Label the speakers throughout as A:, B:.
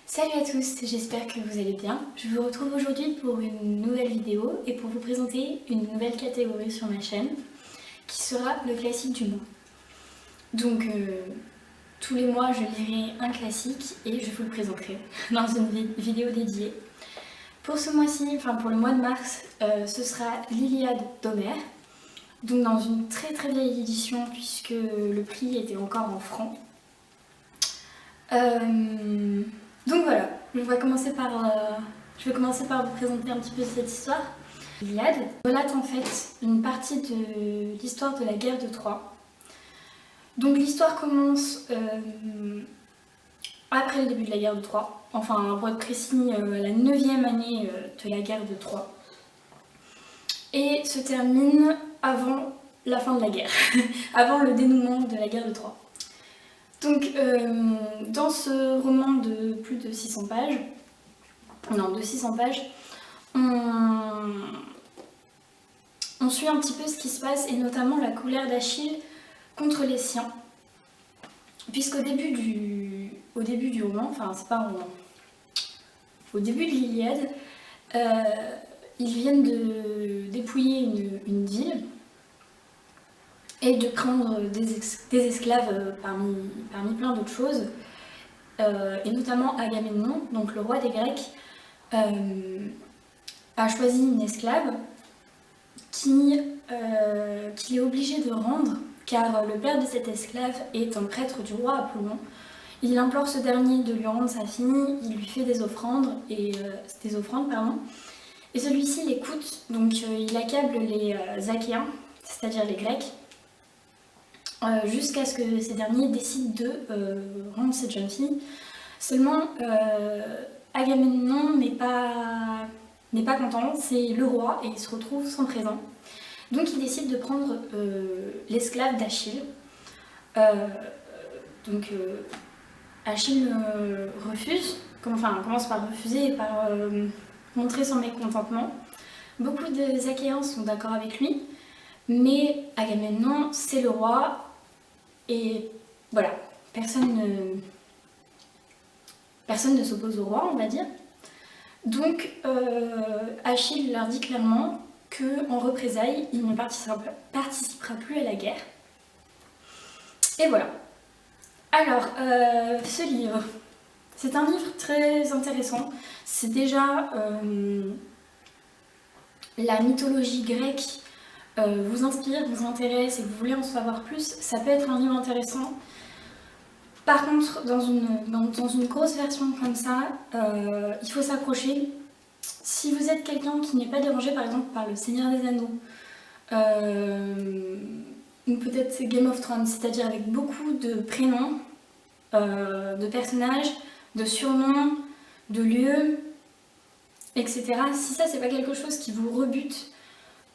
A: Salut à tous, j'espère que vous allez bien. Je vous retrouve aujourd'hui pour une nouvelle vidéo et pour vous présenter une nouvelle catégorie sur ma chaîne qui sera le classique du mois. Donc tous les mois je lirai un classique et je vous le présenterai dans une vidéo dédiée. Pour ce mois-ci, enfin pour le mois de mars, ce sera l'Iliade d'Homère. Donc dans une très vieille édition puisque le prix était encore en francs. Donc voilà, je vais commencer par vous présenter un petit peu cette histoire. L'Iliade relate en fait une partie de l'histoire de la guerre de Troie. Donc l'histoire commence après le début de la guerre de Troie, enfin pour être précis, la 9e année de la guerre de Troie. Et se termine avant la fin de la guerre, avant le dénouement de la guerre de Troie. Donc, dans ce roman de plus de 600 pages, on suit un petit peu ce qui se passe, et notamment la colère d'Achille contre les siens. Puisqu'au début du roman, enfin c'est pas un roman, au début de l'Iliade, ils viennent de dépouiller une ville et de prendre des esclaves parmi plein d'autres choses, et notamment Agamemnon, donc le roi des Grecs, a choisi une esclave qu'il est obligé de rendre, car le père de cette esclave est un prêtre du roi Apollon. Il implore ce dernier de lui rendre sa fille, il lui fait des offrandes, et celui-ci l'écoute, donc il accable les Achéens, c'est-à-dire les Grecs, jusqu'à ce que ces derniers décident de rendre cette jeune fille. Seulement, Agamemnon n'est pas content, c'est le roi et il se retrouve sans présent. Donc il décide de prendre l'esclave d'Achille. Achille refuse, commence par refuser et par montrer son mécontentement. Beaucoup de Achéens sont d'accord avec lui, mais Agamemnon, c'est le roi. Et voilà, personne ne s'oppose au roi, on va dire. Donc Achille leur dit clairement qu'en représailles, il ne participera plus à la guerre. Et voilà. Alors, ce livre, c'est un livre très intéressant. C'est déjà la mythologie grecque vous inspire, vous intéresse et que vous voulez en savoir plus, ça peut être un livre intéressant. Par contre, dans une grosse version comme ça, il faut s'accrocher. Si vous êtes quelqu'un qui n'est pas dérangé par exemple par le Seigneur des Anneaux, ou peut-être Game of Thrones, c'est-à-dire avec beaucoup de prénoms, de personnages, de surnoms, de lieux, etc. Si ça c'est pas quelque chose qui vous rebute,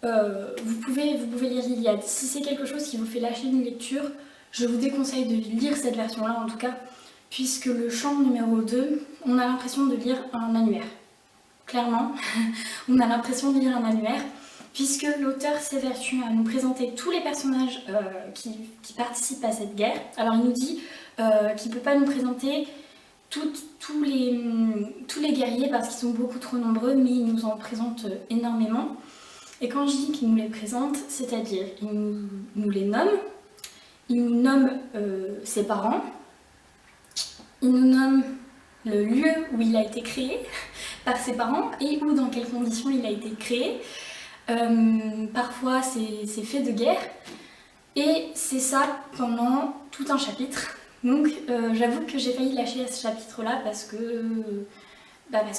A: vous pouvez lire l'Iliade. Si c'est quelque chose qui vous fait lâcher une lecture, je vous déconseille de lire cette version-là en tout cas, puisque le chant numéro 2, on a l'impression de lire un annuaire. Clairement, on a l'impression de lire un annuaire, puisque l'auteur s'évertue à nous présenter tous les personnages qui participent à cette guerre. Alors il nous dit qu'il ne peut pas nous présenter tous les guerriers parce qu'ils sont beaucoup trop nombreux, mais il nous en présente énormément. Et quand je dis qu'il nous les présente, c'est-à-dire il nous les nomme, il nous nomme ses parents, il nous nomme le lieu où il a été créé par ses parents et où dans quelles conditions il a été créé. Parfois c'est fait de guerre, et c'est ça pendant tout un chapitre. Donc j'avoue que j'ai failli lâcher ce chapitre-là parce que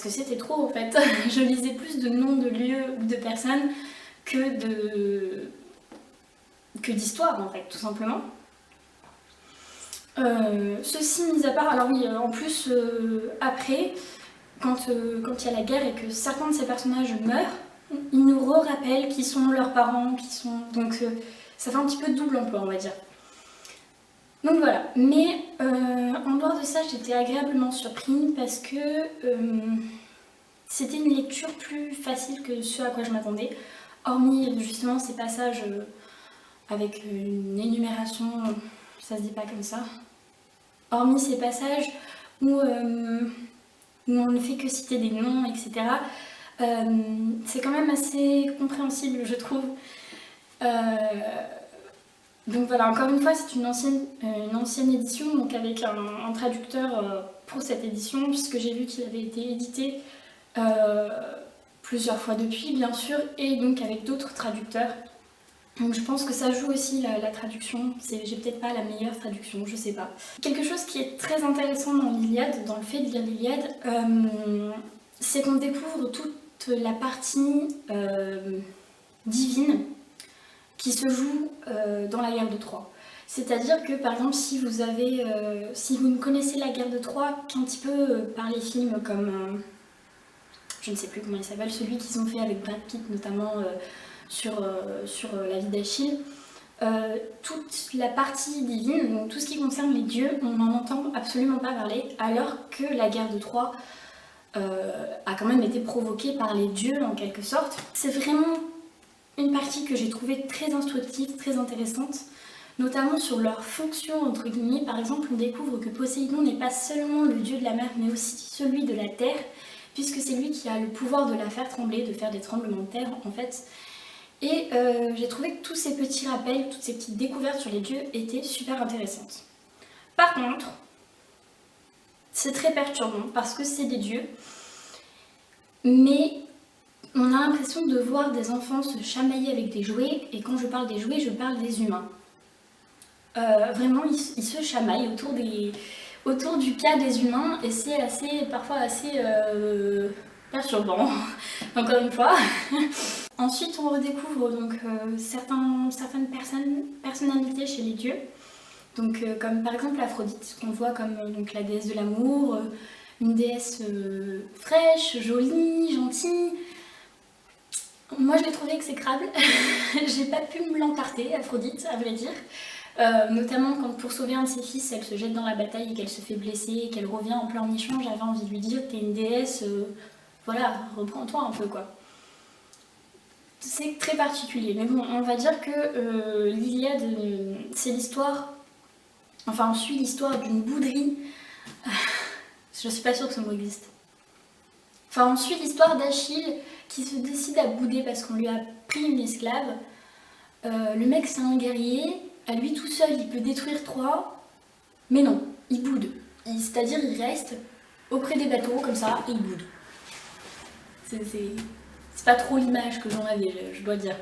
A: c'était trop en fait. Je lisais plus de noms de lieux ou de personnes que d'histoire en fait, tout simplement. Ceci mis à part, alors oui, en plus après, quand il y a la guerre et que certains de ces personnages meurent, ils nous rappellent qui sont leurs parents, donc ça fait un petit peu de double emploi on va dire. Donc voilà, mais en dehors de ça, j'étais agréablement surprise parce que c'était une lecture plus facile que ce à quoi je m'attendais, hormis justement ces passages avec une énumération, ça se dit pas comme ça, hormis ces passages où où on ne fait que citer des noms, etc. C'est quand même assez compréhensible, je trouve. Donc voilà, encore une fois, c'est une ancienne édition, donc avec un traducteur pour cette édition, puisque j'ai vu qu'il avait été édité plusieurs fois depuis, bien sûr, et donc avec d'autres traducteurs. Donc je pense que ça joue aussi la traduction, j'ai peut-être pas la meilleure traduction, je sais pas. Quelque chose qui est très intéressant dans l'Iliade, dans le fait de lire l'Iliade, c'est qu'on découvre toute la partie divine qui se joue dans la guerre de Troie. C'est-à-dire que par exemple si vous ne connaissez la guerre de Troie qu'un petit peu par les films comme, je ne sais plus comment il s'appelle, celui qu'ils ont fait avec Brad Pitt notamment sur la vie d'Achille, toute la partie divine, donc tout ce qui concerne les dieux, on n'en entend absolument pas parler, alors que la guerre de Troie a quand même été provoquée par les dieux en quelque sorte. C'est vraiment une partie que j'ai trouvée très instructive, très intéressante, notamment sur leur fonction entre guillemets. Par exemple, on découvre que Poséidon n'est pas seulement le dieu de la mer, mais aussi celui de la terre, puisque c'est lui qui a le pouvoir de la faire trembler, de faire des tremblements de terre en fait. Et j'ai trouvé que tous ces petits rappels, toutes ces petites découvertes sur les dieux étaient super intéressantes. Par contre, c'est très perturbant parce que c'est des dieux, mais on a l'impression de voir des enfants se chamailler avec des jouets, et quand je parle des jouets, je parle des humains. Vraiment, ils se chamaillent autour du cas des humains, et c'est parfois assez perturbant, encore une fois. Ensuite, on redécouvre donc certaines personnalités chez les dieux, donc comme par exemple Aphrodite, qu'on voit comme donc la déesse de l'amour, une déesse fraîche, jolie, gentille. Moi je l'ai trouvée exécrable, j'ai pas pu me l'entarter, Aphrodite, à vrai dire. Notamment quand pour sauver un de ses fils, elle se jette dans la bataille et qu'elle se fait blesser et qu'elle revient en plein échange, j'avais envie de lui dire t'es une déesse, voilà, reprends-toi un peu quoi. C'est très particulier, mais bon, on va dire que l'Iliade, c'est l'histoire, enfin on suit l'histoire d'une bouderie, je suis pas sûre que ce mot existe. Enfin on suit l'histoire d'Achille qui se décide à bouder parce qu'on lui a pris une esclave. Le mec c'est un guerrier, à lui tout seul il peut détruire Troie, mais non, il boude. C'est-à-dire il reste auprès des bateaux comme ça et il boude. C'est pas trop l'image que j'en avais, je dois dire.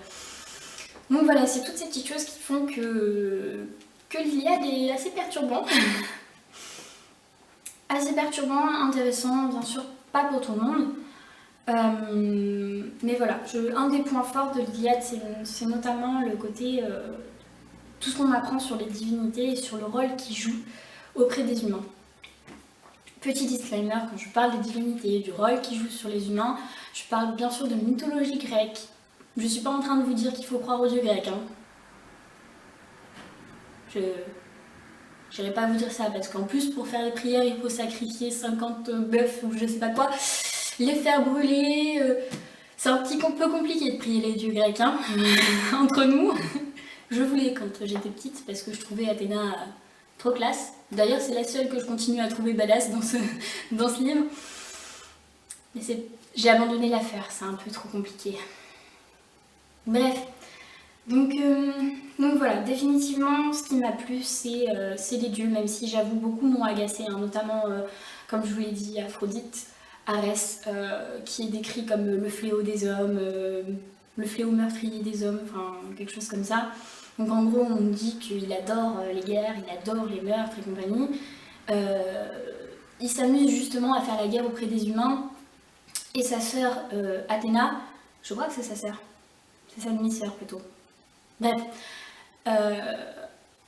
A: Donc voilà, c'est toutes ces petites choses qui font que l'Iliade est assez perturbant. Assez perturbant, intéressant, bien sûr, pas pour tout le monde. Mais voilà, un des points forts de l'Iliade, c'est notamment le côté, tout ce qu'on apprend sur les divinités et sur le rôle qu'ils jouent auprès des humains. Petit disclaimer, quand je parle des divinités, du rôle qu'ils jouent sur les humains, je parle bien sûr de mythologie grecque. Je suis pas en train de vous dire qu'il faut croire aux dieux grecs. Hein. Je n'irai pas vous dire ça, parce qu'en plus pour faire les prières, il faut sacrifier 50 bœufs ou je sais pas quoi, les faire brûler. C'est un petit peu compliqué de prier les dieux grecs, hein. Entre nous. Je voulais quand j'étais petite, parce que je trouvais Athéna trop classe. D'ailleurs, c'est la seule que je continue à trouver badass dans ce livre. Mais j'ai abandonné l'affaire, c'est un peu trop compliqué. Bref, donc voilà, définitivement, ce qui m'a plu, c'est les dieux, même si j'avoue beaucoup m'ont agacé, hein, notamment, comme je vous l'ai dit, Aphrodite, Arès, qui est décrit comme le fléau des hommes, le fléau meurtrier des hommes, enfin quelque chose comme ça. Donc en gros, on dit qu'il adore les guerres, il adore les meurtres et compagnie. Il s'amuse justement à faire la guerre auprès des humains. Et sa sœur Athéna, je crois que c'est sa sœur, c'est sa demi-sœur plutôt. Bref,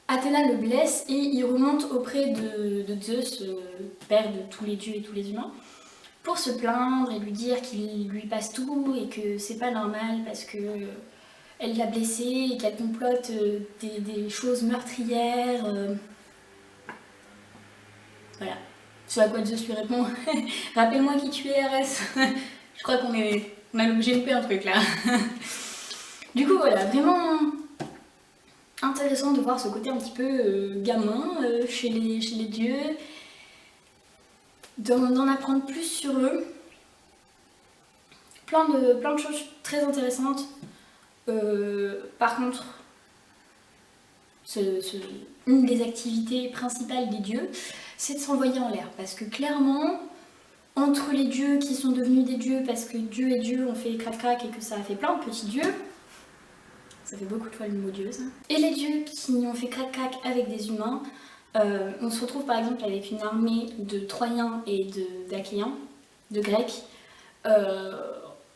A: Athéna le blesse et il remonte auprès de Zeus, père de tous les dieux et tous les humains, pour se plaindre et lui dire qu'il lui passe tout et que c'est pas normal parce que elle l'a blessé et qu'elle complote des choses meurtrières. Voilà. Ce à quoi Zeus lui répond « Rappelle-moi qui tu es, Arès !» Je crois j'ai loupé un truc là. Du coup voilà, vraiment intéressant de voir ce côté un petit peu gamin chez les dieux. d'en apprendre plus sur eux. Plein de choses très intéressantes. Par contre, une des activités principales des dieux, c'est de s'envoyer en l'air. Parce que clairement, entre les dieux qui sont devenus des dieux parce que Dieu et Dieu ont fait crac-crac et que ça a fait plein de petits dieux, ça fait beaucoup de fois le mot dieu ça, et les dieux qui ont fait crac-crac avec des humains, on se retrouve par exemple avec une armée de Troyens et d'Achéens, de Grecs,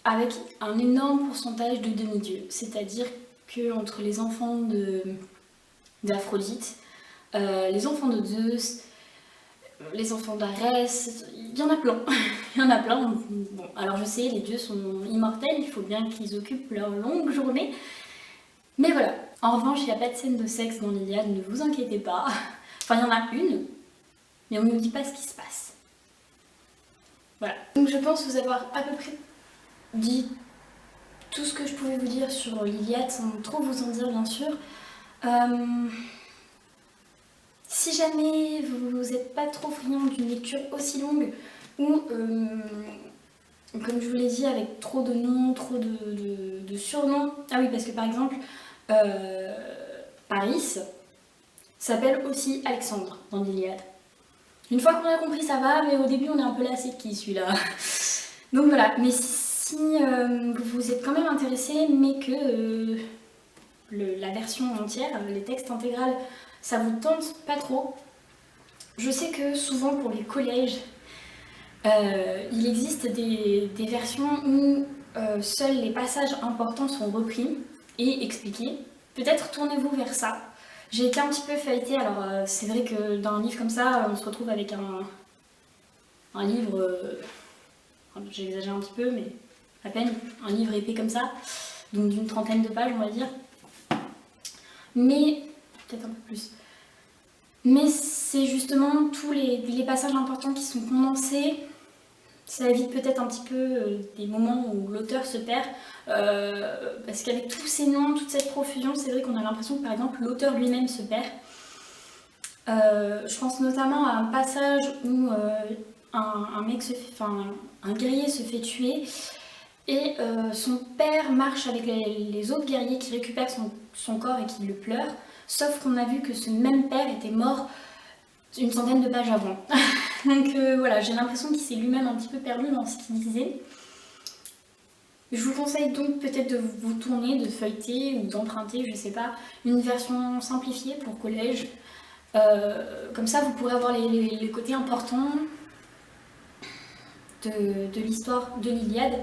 A: avec un énorme pourcentage de demi-dieux. C'est-à-dire qu'entre les enfants d'Aphrodite, les enfants de Zeus, les enfants d'Arès, il y en a plein. Il y en a plein. Bon, alors je sais, les dieux sont immortels, il faut bien qu'ils occupent leur longue journée. Mais voilà. En revanche, il n'y a pas de scène de sexe dans l'Iliade, ne vous inquiétez pas. Enfin, il y en a une, mais on ne nous dit pas ce qui se passe. Voilà. Donc je pense vous avoir à peu près dit tout ce que je pouvais vous dire sur l'Iliade, sans trop vous en dire bien sûr. Si jamais vous n'êtes pas trop friand d'une lecture aussi longue, ou comme je vous l'ai dit, avec trop de noms, trop de surnoms. Ah oui, parce que par exemple, Paris s'appelle aussi Alexandre dans l'Iliade. Une fois qu'on a compris, ça va, mais au début on est un peu là, c'est qui celui-là? Donc voilà, mais si vous êtes quand même intéressé, mais que la version entière, les textes intégrales, ça vous tente pas trop, je sais que souvent pour les collèges, il existe des versions où seuls les passages importants sont repris et expliqués. Peut-être tournez-vous vers ça. J'ai été un petit peu feuilletée, alors c'est vrai que dans un livre comme ça, on se retrouve avec un livre, j'exagère un petit peu, mais à peine, un livre épais comme ça, donc d'une 30aine de pages on va dire, mais peut-être un peu plus. Mais c'est justement tous les passages importants qui sont condensés. Ça évite peut-être un petit peu des moments où l'auteur se perd, parce qu'avec tous ces noms, toute cette profusion, c'est vrai qu'on a l'impression que par exemple l'auteur lui-même se perd. Je pense notamment à un passage où un guerrier se fait tuer et son père marche avec les autres guerriers qui récupèrent son corps et qui le pleurent, sauf qu'on a vu que ce même père était mort une centaine de pages avant. Donc voilà, j'ai l'impression qu'il s'est lui-même un petit peu perdu dans ce qu'il disait. Je vous conseille donc peut-être de vous tourner, de feuilleter ou d'emprunter, je sais pas, une version simplifiée pour collège. Comme ça vous pourrez avoir les côtés importants de l'histoire de l'Iliade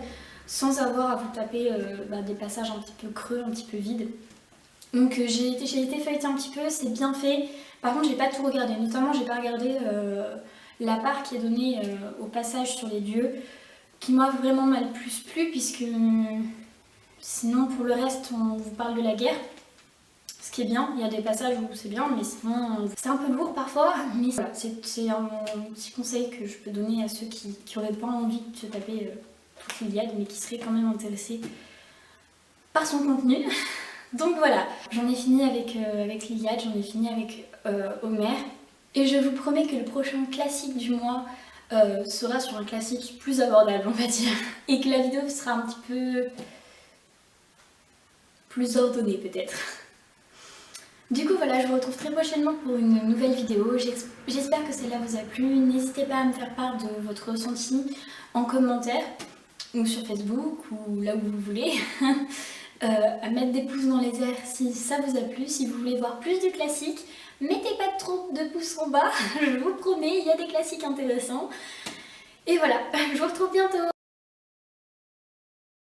A: sans avoir à vous taper des passages un petit peu creux, un petit peu vides. Donc j'ai été feuilletée un petit peu, c'est bien fait. Par contre j'ai pas tout regardé, notamment j'ai pas regardé la part qui est donnée au passage sur les dieux, qui m'a vraiment mal plus plu, puisque sinon pour le reste on vous parle de la guerre, ce qui est bien, il y a des passages où c'est bien, mais sinon c'est un peu lourd parfois, mais voilà, c'est un petit conseil que je peux donner à ceux qui auraient pas envie de se taper toute l'Iliade, mais qui seraient quand même intéressés par son contenu. Donc voilà, j'en ai fini avec l'Iliade, j'en ai fini avec Homère. Et je vous promets que le prochain classique du mois sera sur un classique plus abordable, on va dire. Et que la vidéo sera un petit peu plus ordonnée peut-être. Du coup voilà, je vous retrouve très prochainement pour une nouvelle vidéo. J'espère que celle-là vous a plu. N'hésitez pas à me faire part de votre ressenti en commentaire, ou sur Facebook, ou là où vous voulez. À mettre des pouces dans les airs si ça vous a plu. Si vous voulez voir plus de classiques, mettez pas trop de pouces en bas, je vous promets, il y a des classiques intéressants. Et voilà, je vous retrouve bientôt.